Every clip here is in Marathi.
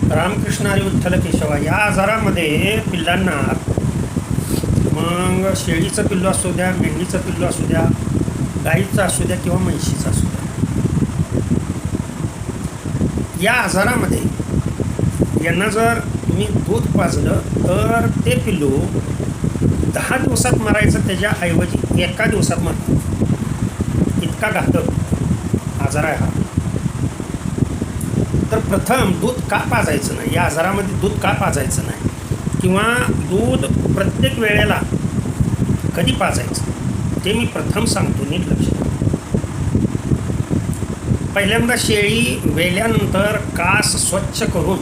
रामकृष्ण हरी विठ्ठल केशवा या आजारामध्ये पिल्लांना मग शेळीचं पिल्लू असू द्या, मेंढीचं पिल्लू असू द्या, गाईचं असू द्या किंवा म्हैशीचं असू द्या, या आजारामध्ये यांना जर तुम्ही दूध पाजलं तर ते पिल्लू 10 दिवसात मरायचं त्याच्याऐवजी 1 दिवसात मरतं. इतका घातक आजार आहे हा. तर प्रथम दूध का पाजायचं नाही, या आजारामध्ये दूध का पाजायचं नाही किंवा दूध प्रत्येक वेळेला कधी पाजायचं ते मी प्रथम सांगतो, नीट लक्ष द्या. पहिल्यांदा शेळी वेल्यानंतर कास स्वच्छ करून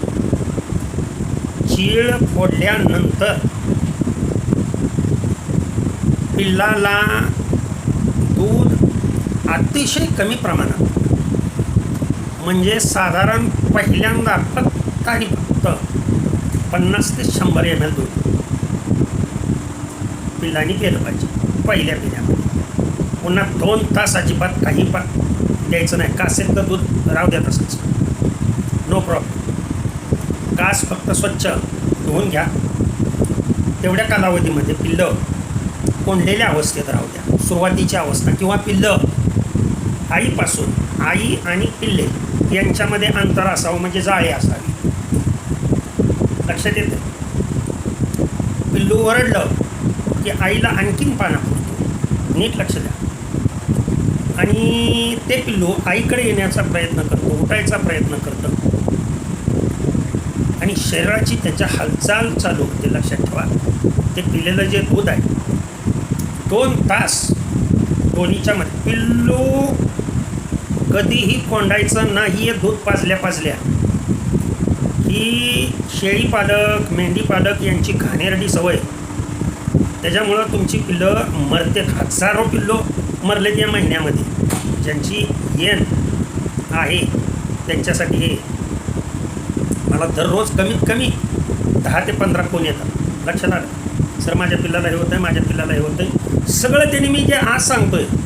चीळ फोडल्यानंतर पिल्लाला दूध अतिशय कमी प्रमाणात, म्हणजे साधारण पहिल्यांदा फक्त आणि फक्त 50 ते 100 ml दूध पिल्लांनी केलं पाहिजे पहिल्या पिण्यामध्ये. पुन्हा 2 तास अजिबात काही द्यायचं नाही. कासेत तर दूध राहू द्या तसंच, नो प्रॉब्लेम. कास फक्त स्वच्छ धुवून घ्या. तेवढ्या कालावधीमध्ये पिल्लं कोंडलेल्या अवस्थेत राहू द्या, सुरुवातीची अवस्था, किंवा पिल्लं आईपासून, आई आणि पिल्ले यांच्यामध्ये अंतर असावं, म्हणजे जाळे असावी. लक्षात येते. पिल्लू ओरडलं की आईला आणखीन पाना फुटतो, नीट लक्ष द्या. आणि ते पिल्लू आईकडे येण्याचा प्रयत्न करतो, उठायचा प्रयत्न करतं आणि शरीराची त्याच्या हालचाल चालू होते. लक्षात ठेवा, ते पिल्लेलं जे दूध आहे 2 तास दोन्हीच्या मध्ये पिल्लू कधीही कोंडायचं नाही. हे दूध पाजल्या ही शेळी पालक, मेंढी पालक यांची घाणेरडी सवय. त्याच्यामुळं तुमची पिल्लं मरतेत. हजारो पिल्लो मरलेत या महिन्यामध्ये. ज्यांची येण आहे त्यांच्यासाठी हे. मला दररोज कमीत कमी 10 ते 15 फोन येतात. लक्षात आलं, सर माझ्या पिल्लाला हे होतं आहे, माझ्या पिल्लाला हे होतं आहे. सगळं त्यांनी मी जे आज सांगतो आहे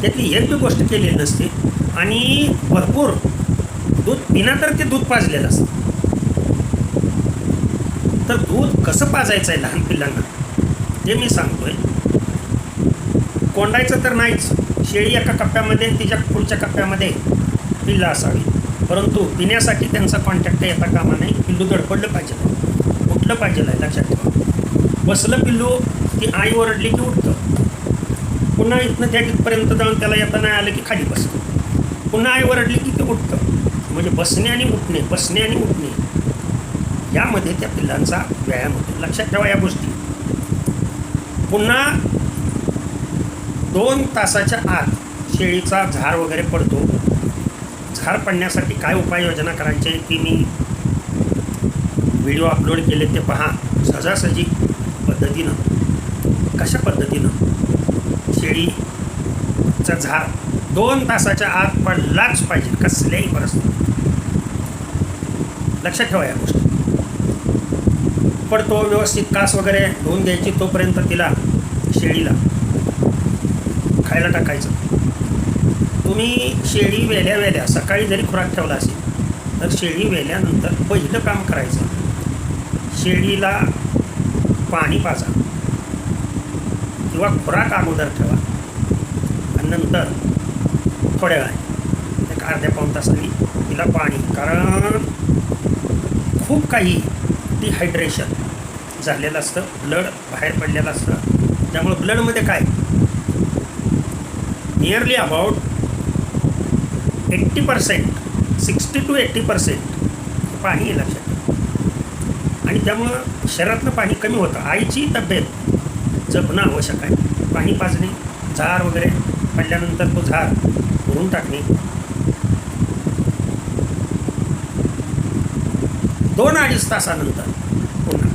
त्यातली एक बी गोष्ट केलेली नसते. आणि भरपूर दूध पिना तर ते दूध पाजलेलं असतं. तर दूध कसं पाजायचं आहे लहान पिल्लांना ते मी सांगतोय. कोंडायचं तर नाहीच. शेळी एका कप्प्यामध्ये तिच्या पुढच्या कप्प्यामध्ये पिल्लं असावी, परंतु पिण्यासाठी त्यांचा कॉन्टॅक्ट येता कामा नाही. पिल्लू दडपडलं पाहिजे, उठलं पाहिजे आहे. लक्षात ठेवा. बसलं पिल्लू की आई ओरडली की उठतं. पुन्हा इथनं त्या तिथपर्यंत जाऊन त्याला येता नाही आलं की खाली बसतं. पुन्हा आई ओरडली की ते उठतं. म्हणजे बसणे आणि उठणे, बसणे आणि उठणे यामध्ये त्या पिल्लांचा व्यायाम होतो. लक्षात ठेवा या गोष्टी. पुन्हा 2 तासाच्या आत शेळीचा झार वगैरे पडतो. झार पडण्यासाठी काय उपाययोजना करायची आहे ती मी व्हिडिओ अपलोड केले, ते पहा. सहजासहजी पद्धतीनं, कशा पद्धतीनं शेळीचा झार 2 तासाच्या आत पडलाच पाहिजे कसल्याही परिस्थितीत. लक्षात ठेवा या गोष्टी. पडतो व्यवस्थित, कास वगैरे धुवून घ्यायची. तोपर्यंत तिला शेळीला खायला टाकायचं. तुम्ही शेळी वेल्या सकाळी जरी खुराक ठेवला असेल तर शेळी वेल्यानंतर पहिलं काम करायचं, शेळीला पाणी पाजा किंवा खुराक अगोदर ठेवा आणि नंतर थोड्या वेळाने एक अर्ध्या पाऊण तासांनी तिला पाणी. कारण खूप काही डिहायड्रेशन झालेलं असतं, ब्लड बाहेर पडलेलं असतं. त्यामुळं ब्लडमध्ये काय नियरली अबाउट 80%, 60 to 80% पाणी आहे. लक्षात. आणि त्यामुळं शरीरातलं पाणी कमी होतं. आईची तब्येत जपणं आवश्यक आहे. पाणी पाजणे, झार वगैरे पडल्यानंतर तो झार भरून टाकणे. 2-2.5 तासानंतर पुन्हा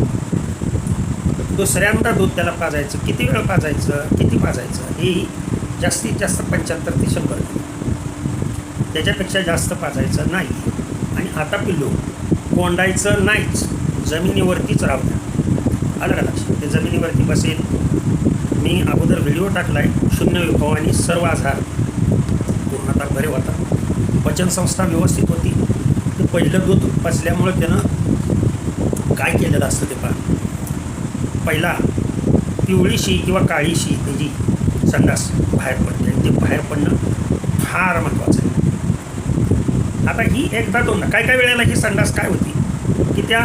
दुसऱ्यांदा दूध त्याला पाजायचं. किती वेळ पाजायचं, किती पाजायचं, ही जास्तीत जास्त 75 ते 100, त्याच्यापेक्षा जास्त पाजायचं नाही. आणि आता पिल्लू कोंडायचं नाहीच, जमिनीवरतीच राहू द्या. आलं का लक्षात. ते जमिनीवरती बसेल. मी अगोदर व्हिडिओ टाकला आहे, शून्य विभाव आणि सर्व आजार पूर्णतः बरे होतात. पचनसंस्था व्यवस्थित होती. ते पहिलं दूध पचल्यामुळं त्यानं काय केलेलं असतं ते पहा. पहिला पिवळीशी किंवा काळीशी त्याची संडास बाहेर पडते आणि ते बाहेर पडणं फार महत्त्वाचं आहे. आता ही एकदा दोनदा काय काय वेळेला ही संडास काय होती की त्या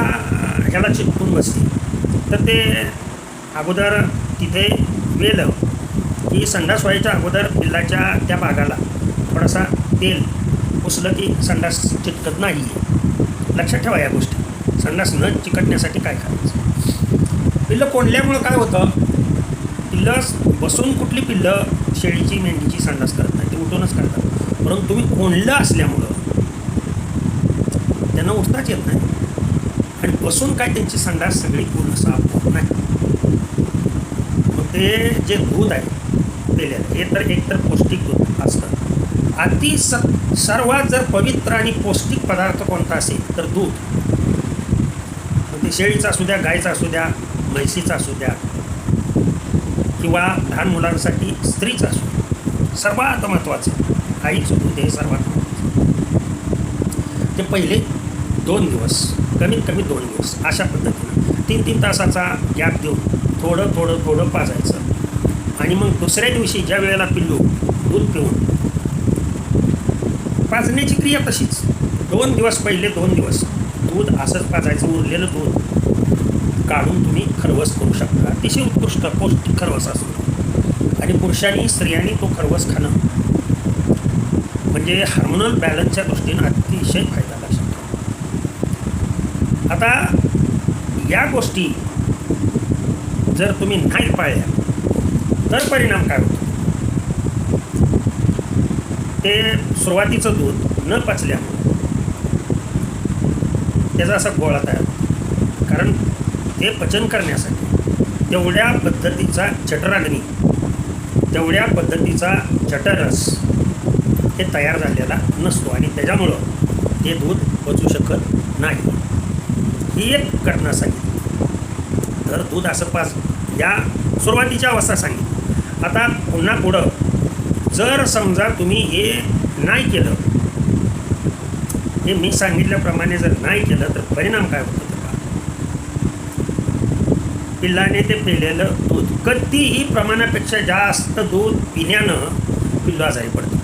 ह्याला चिटकून बसते. तर ते अगोदर तिथे गेलं की संडास व्हायच्या अगोदर पिल्लाच्या त्या भागाला थोडासा तेल पुसलं की संडास चिटकत नाही. लक्षात ठेवा या गोष्टी. संडास न चिकटण्यासाठी काय करायचं. पिल्लं कोंडल्यामुळं काय होतं, पिल्लं बसून कुठली पिल्लं शेळीची मेंढीची संडास करत नाही, ते उठूनच करतात. परंतु तुम्ही कोंडलं असल्यामुळं त्यांना उठताच येत नाही आणि बसून काय त्यांची संडास सगळी पूर्ण साफ होत नाही. मग ते जे दूध आहे पेल्याचं हे तर एकतर पौष्टिक दूध असतं. सर्वात जर पवित्र आणि पौष्टिक पदार्थ कोणता असेल तर दूध. मग ते शेळीचा असू द्या, गायचा असू द्या, म्हैसीचा असू द्या किंवा लहान मुलांसाठी स्त्रीचं असू द्या, सर्वात महत्त्वाचं आईचं दूध हे सर्वात महत्त्वाचं. ते पहिले 2 दिवस कमीत कमी 2 दिवस अशा पद्धतीनं 3-3 तासाचा गॅप देऊन थोडं थोडं थोडं पाजायचं. आणि मग दुसऱ्या दिवशी ज्या वेळेला पिल्लू दूध पिऊन पाजण्याची क्रिया तशीच 2 दिवस पहिले 2 दिवस दूध असंच पाजायचं. उरलेलं दूध काढून तुम्ही खरवस करू शकता. अतिशय उत्कृष्ट पौष्टिक खरवस असतो आणि पुरुषांनी स्त्रियांनी तो खरवस खाणं म्हणजे हार्मोनल बॅलन्सच्या दृष्टीनं अतिशय फायदा लागू शकतो. आता या गोष्टी जर तुम्ही नाही पाळल्या तर परिणाम काय होतो. ते सुरुवातीचं दूध न पचल्यामुळे त्याचा असा गोळा तयार होतो. कारण ते पचन करण्यासाठी तेवढ्या पद्धतीचा जठराग्नी, तेवढ्या पद्धतीचा जठरस हे तयार झालेला नसतो आणि त्याच्यामुळं ते दूध पचू शकत नाही. ही एक घटना सांगितली. तर दूध असं या सुरुवातीच्या अवस्था सांगितली. आता पुन्हा पुढं जर समजा तुम्ही हे नाही केलं, हे मी सांगितल्याप्रमाणे जर नाही केलं तर परिणाम काय होतो. पिल्लाने ते पिलेलं दूध कधीही प्रमाणापेक्षा जास्त दूध पिण्यानं पिल्लू आजारी पडतं.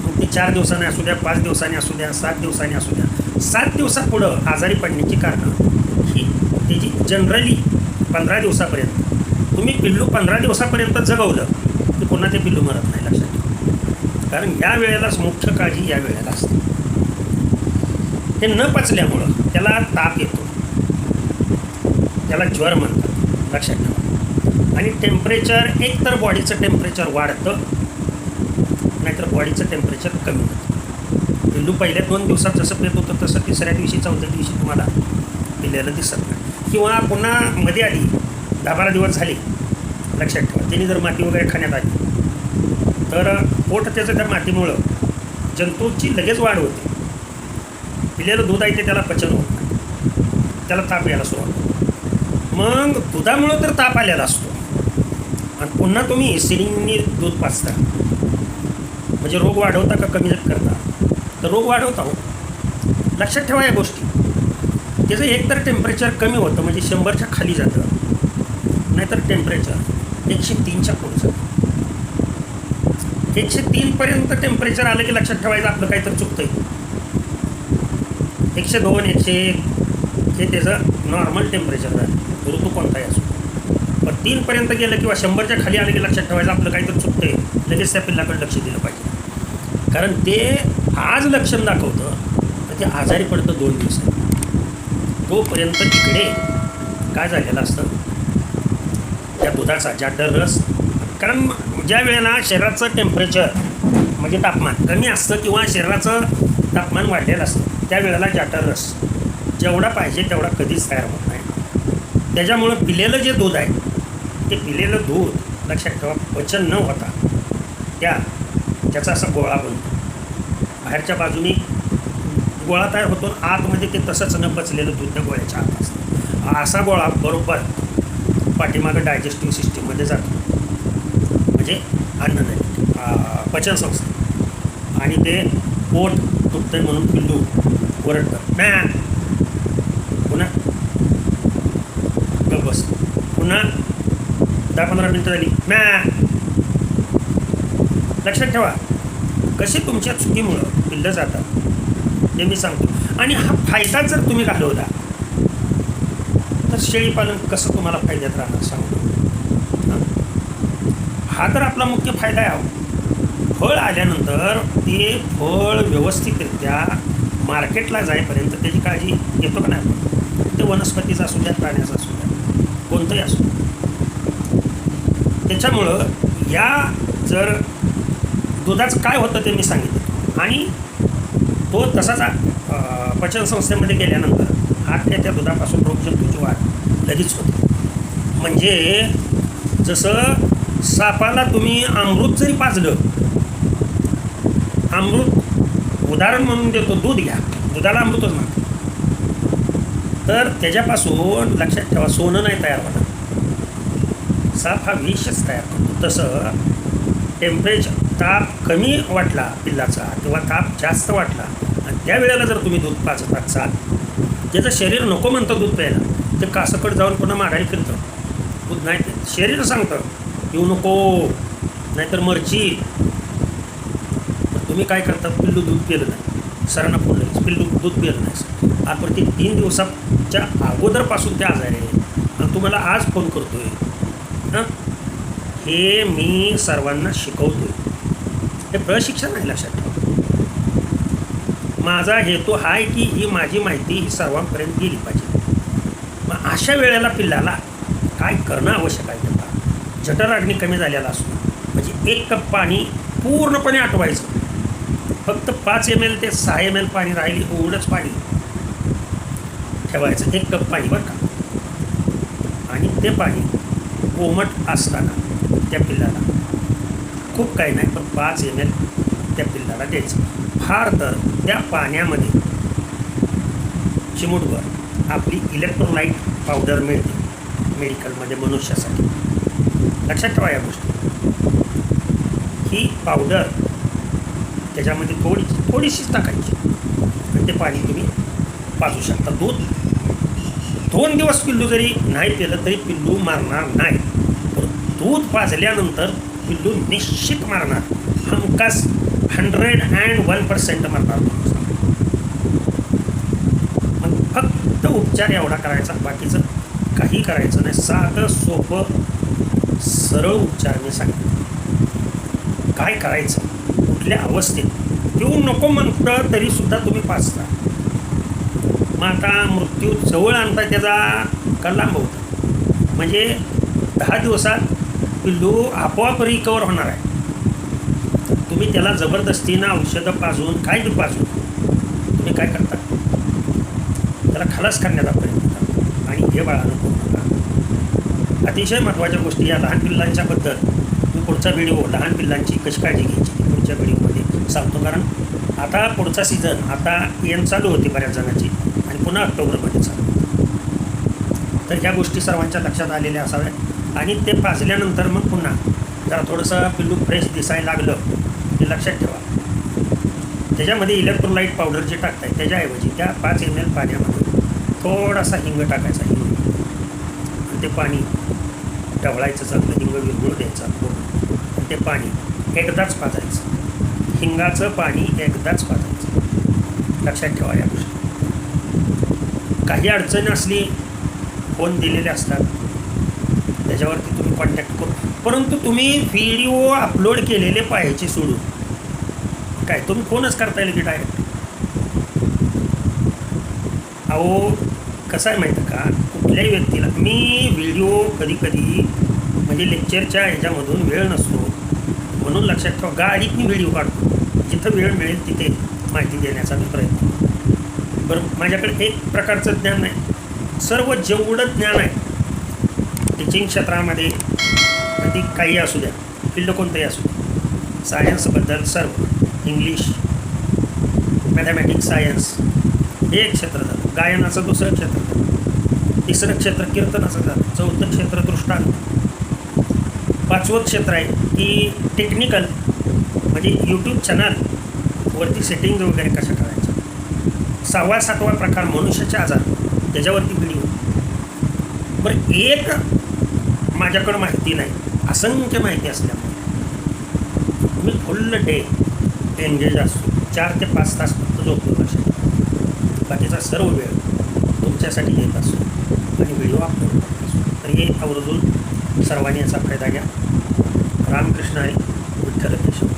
मग ते 4 दिवसांनी असू द्या, 5 दिवसांनी असू द्या, 7 दिवसांनी असू द्या. 7 दिवसापुढं आजारी पडण्याची कारणं ही त्याची जनरली 15 दिवसापर्यंत तुम्ही पिल्लू 15 दिवसापर्यंत जगवलं की पुन्हा ते पिल्लू मरत नाही. लक्षात ठेवा. कारण या वेळेलाच मुख्य काळजी या वेळेला असते. ते न पचल्यामुळं त्याला ताप येतो, त्याला ज्वर म्हणतात. लक्षात ठेवा. आणि टेम्परेचर एकतर बॉडीचं टेम्परेचर वाढतं नाहीतर बॉडीचं टेम्परेचर कमी होतं. पिल्लू पहिल्या 2 दिवसात जसं पेत होतं तसं तिसऱ्या दिवशी 4थ्या दिवशी तुम्हाला पिल्ल्याला दिसत नाही. किंवा पुन्हा मध्ये आधी 10-12 दिवस झाले. लक्षात ठेवा. त्यांनी जर माती वगैरे खाण्यात आली तर पोट त्याचं त्या मातीमुळं जंतूची लगेच वाढ होते. पिलेलं दूध आहे ते त्याला पचन होत नाही, त्याला ताप यायला सुरुवात होते. मग दुधामुळं तर ताप आलेला असतो आणि पुन्हा तुम्ही एसिडिंगनी दूध पाजता म्हणजे रोग वाढवता का कमी करता. तर रोग वाढवता हो. लक्षात ठेवा या गोष्टी. त्याचं एकतर टेम्परेचर कमी होतं म्हणजे 100च्या खाली जातं, नाहीतर टेम्परेचर 103च्या पुढे जातं. 103पर्यंत टेम्परेचर आलं की लक्षात ठेवायचं आपलं काहीतरी चुकतंय. 102, 101 हे त्याचं नॉर्मल टेम्परेचर झालं. ऋतू कोणताही असो. पण 3पर्यंत गेलं किंवा 100च्या खाली आलं की लक्षात ठेवायचं आपलं काहीतरी चुकतंय. लगेच त्या पिल्लाकडे लक्ष दिलं पाहिजे. कारण ते आज लक्षण दाखवतं तर ते आजारी पडतं 2 दिवसांनी. तोपर्यंत तिकडे काय झालेलं असतं त्या दुधाचा जाटर रस. कारण ज्या वेळेला शरीराचं टेम्परेचर म्हणजे तापमान कमी असतं किंवा शरीराचं तापमान वाढलेलं असतं त्यावेळेला जाटर रस जेवढा पाहिजे तेवढा कधीच तयार होत नाही. त्याच्यामुळं पिलेलं जे दूध आहे ते पिलेलं दूध लक्षात ठेवा पचन न होता त्याचा असा गोळा बनतो. बाहेरच्या बाजूने गोळा तयार होतो, आतमध्ये ते तसंच न पचलेलं दूध त्या गोळ्याच्या आत असतं. असा गोळा बरोबर पाठीमागं डायजेस्टिव्ह सिस्टीममध्ये जातो म्हणजे अन्न नाही पचनसंस्था आणि ते पोट दुखतंय म्हणून पिल्लू ओरडतं मॅ, पुन्हा गप बस, पुन्हा 10-15 मिनटं झाली मॅ. लक्षात ठेवा कसे तुमच्या चुकीमुळं पिल्लं जातात हे मी सांगतो. आणि हा फायदा जर तुम्ही घालवला तर शेळीपालन कसं तुम्हाला फायद्यात राहणार सांगतो. हा तर आपला मुख्य फायदा आहे. फळ आल्यानंतर ते फळ व्यवस्थितरित्या मार्केटला जाईपर्यंत त्याची काळजी घेतो का नाही आपण. ते वनस्पतीचं असू द्या, प्राण्याचं असू द्या, कोणतंही असू द्या. त्याच्यामुळं या जर दुधाचं काय होतं ते मी सांगितलं. आणि तो तसाच पचनसंस्थेमध्ये गेल्यानंतर त्या दुधापासून रोगजंतूची वाढ लगेच होते. म्हणजे जसं सापाला तुम्ही अमृत जरी पाजलं, अमृत उदाहरण म्हणून देतो, दूध घ्या, दुधाला अमृतच म्हणतात, तर त्याच्यापासून लक्षात ठेवा सोनं नाही तयार होणार, साप हा विषच तयार करतो. तसं टेम्परेचर, ताप कमी वाटला पिल्लाचा किंवा ताप जास्त वाटला आणि त्यावेळेला जर तुम्ही दूध पाजत असाल, ज्याचं शरीर नको म्हणतं दूध प्यायला, ते कासकट जाऊन पुन्हा मागायला फिरतं, दूध नाही ते शरीर सांगतं येऊ नको नाहीतर मरची. तुम्ही काय करता, पिल्लू दूध पिलं नाही, सरांना फोन लगेच पिल्लू दूध पिलं नाही, आपण ते 3 दिवसाच्या अगोदरपासून ते आजारी आहे आणि तुम्हाला आज फोन करतोय. हां, हे मी सर्वांना शिकवतोय, हे प्रशिक्षण आहे. लक्षात ठेवा माझा हेतू हा आहे की ही माझी माहिती ही सर्वांपर्यंत गेली पाहिजे. मग अशा वेळेला पिल्लाला काय करणं आवश्यक आहे, त्याला जठराग्नी कमी झालेला असतो म्हणजे 1 कप पाणी पूर्णपणे आटवायचं, फक्त 5 ml ते 6 ml पाणी राहिली एवढंच पाणी ठेवायचं, 1 कप पाणी बरं का. आणि ते पाणी कोमट असताना त्या पिल्लाला, खूप काही नाही पण 5 ml त्या पिल्लाला द्यायचं. फार तर त्या पाण्यामध्ये चिमूटभर आपली इलेक्ट्रोलाइट पावडर मिळते मेडिकलमध्ये मनुष्यासाठी. लक्षात ठेवा या गोष्टी. ही पावडर त्याच्यामध्ये थोडीशीच टाकायची आणि ते पाणी तुम्ही पाजू शकता. 2 दिवस पिल्लू जरी नाही पिलं तरी पिल्लू मारणार नाही, पण दूध पाजल्यानंतर पिल्लू निश्चित मारणार, हमखास 101% मारणार. मग फक्त उपचार एवढा करायचा, बाकीचं काही करायचं नाही. साधं सोपं सरळ उपचार मी सांगितलं. काय करायचं, कुठल्या अवस्थेत पिऊ नको म्हणतं तरीसुद्धा तुम्ही पाजता. मग आता मृत्यू जवळ आणता त्याचा का लांब होता, म्हणजे 10 दिवसात पिल्लू आपोआप रिकवर होणार आहे. तुम्ही त्याला जबरदस्तीनं औषधं पाजून काय बी पाजून तुम्ही काय करता, त्याला खलास करण्याचा प्रयत्न करता. आणि हे बाळानं करू नका. अतिशय महत्त्वाच्या गोष्टी या लहान पिल्लांच्याबद्दल मी पुढचा व्हिडिओ लहान पिल्लांची कशी काळजी घ्यायची पुढच्या व्हिडिओमध्ये सांगतो. कारण आता पुढचा सीझन आता एन चालू होती बऱ्याच जणांची आणि पुन्हा ऑक्टोबरमध्ये चालू. तर ह्या गोष्टी सर्वांच्या लक्षात आलेल्या असाव्या. आणि ते पाजल्यानंतर मग पुन्हा जरा थोडंसं पिल्लू फ्रेश दिसायला लागलं हे लक्षात ठेवा. त्याच्यामध्ये इलेक्ट्रोलाइट पावडर जे टाकताय त्याच्याऐवजी त्या 5 ml पाण्यामध्ये थोडासा हिंग टाकायचा, हिंग, आणि ते पाणी ढवळायचं, चांगलं हिंग विरघळू द्यायचं आणि ते पाणी एकदाच पाजायचं. हिंगाचं पाणी एकदाच पाजायचं. लक्षात ठेवा या गोष्टी. काही अडचण असली फोन दिलेले असतात, त्याच्यावरती तुम्ही कॉन्टॅक्ट करू. परंतु तुम्ही व्हिडिओ अपलोड केलेले पाहायचे सोडून काय तुम्ही फोनच करता येईल की डायरेक्ट. अहो कसं आहे माहिती का, कुठल्याही व्यक्तीला मी व्हिडिओ कधी म्हणजे लेक्चरच्या ह्याच्यामधून वेळ नसतो म्हणून लक्षात ठेवा गाडीत मी व्हिडिओ काढतो, जिथं वेळ मिळेल तिथे माहिती देण्याचा मी प्रयत्न करतो. बरं, माझ्याकडे एक प्रकारचं ज्ञान नाही, सर्व जेवढं ज्ञान आहे टीचिंग क्षेत्रामध्ये ती काही असू द्या, फील्ड कोणतंही असू द्या, सायन्सबद्दल सर्व, इंग्लिश, मॅथमॅटिक्स, सायन्स हे एक क्षेत्र झालं, गायनाचं दुसरं क्षेत्र झालं, तिसरं क्षेत्र कीर्तनाचं झालं, चौथं क्षेत्र दृष्टांत, 5वं क्षेत्र आहे की टेक्निकल म्हणजे यूट्यूब चॅनल वरती सेटिंग वगैरे कशा करायच्या, 6वा 7वा प्रकार मनुष्याचे आजार, त्याच्यावरती व्हिडिओ. बरं, एक माझ्याकडं माहिती नाही, असंख्य माहिती असल्यामुळे मी फुल डे एंगेज असतो. 4 ते 5 तास फक्त झोपतो वर्षात, बाकीचा सर्व वेळ तुमच्यासाठी देत असतो आणि व्हिडिओ अपलोड करत असतो. तर हे आवर्जून सर्वांनी याचा फायदा घ्या. रामकृष्ण हरी, विठ्ठल केशव.